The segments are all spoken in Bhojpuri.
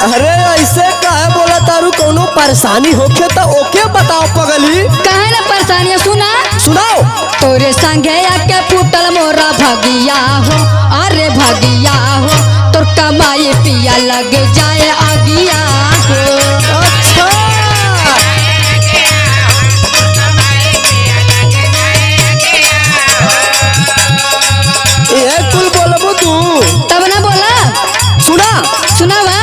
अरे ऐसे काहे बोला तारू, कोनो परेशानी होखे तो ओके बताओ पगली। काहे ना परेशानी सुना सुनाओ। तोरे संगे आके फूटल मोरा भगिया हो, अरे भगिया हो, तोर कमाई पिया लग जाए आगिया हो। अच्छा ये कुल बोलबू तू, तब ना बोला। सुना सुनावा।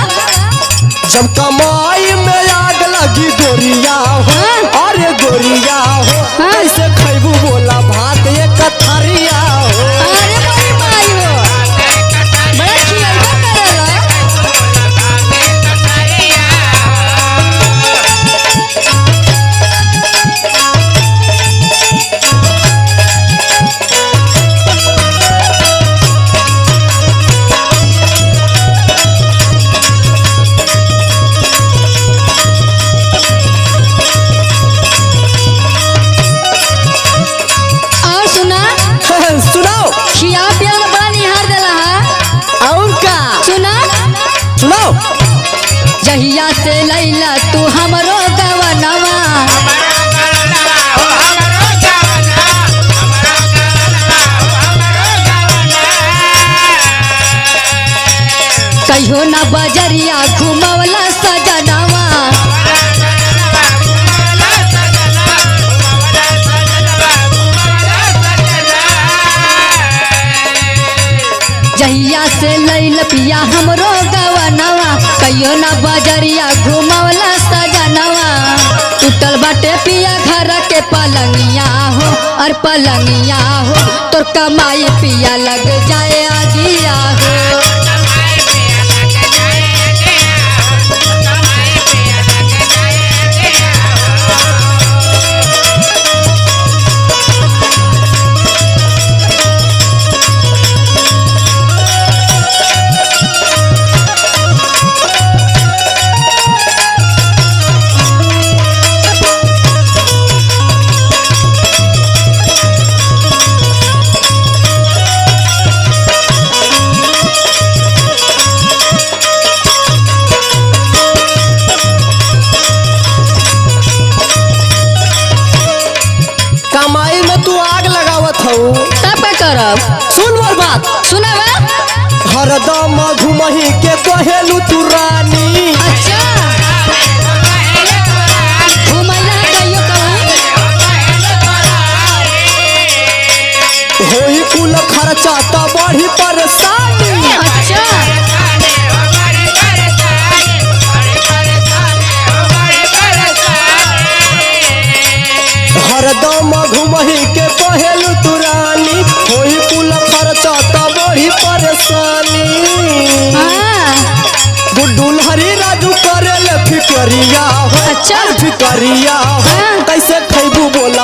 जब कमाई में आग लगी गोरिया हो, हाँ? अरे गोरिया हो, हाँ? कैसे खैबू बोला भात ये कथरिया हो। अरे बड़ी माई हो, बड़ा खियलबा करेला। और सुना, सुनाओ। खिया पिया में बड़ा निहार देला है। और का सुना, सुनाओ। जहिया से लैला तू हमरो गवनवा, कहियो ना बजरिया घुमवला सजनवा। जहिया से लैल पिया हमरो गवनवा, कहियो ना बजरिया घुमवला सजनवा। टूटल बाटे पिया घर के पलंगिया हो, और पलंगिया हो, तोर कमाई पिया लग जाए आगिया हो। कमाई में तू आग लगावत हूँ। तब का करब। सुन मोर बात। सुनावा। हरदम घुमही के कहेलू तू रानी। अच्छा, घुमैला है कहियो कहूँ। होई कुल खर्चा तो बढ़ी परेशानी। अच्छा, हरदम घुमही के कहेलू तू रानी, होई कुल खर्चा तो बढ़ी परेशानी। हाँ, गुड्डू हरी राजू करेले फिकरिया हो। अच्छा। फिकरिया हो, हाँ। कैसे खैबू बोला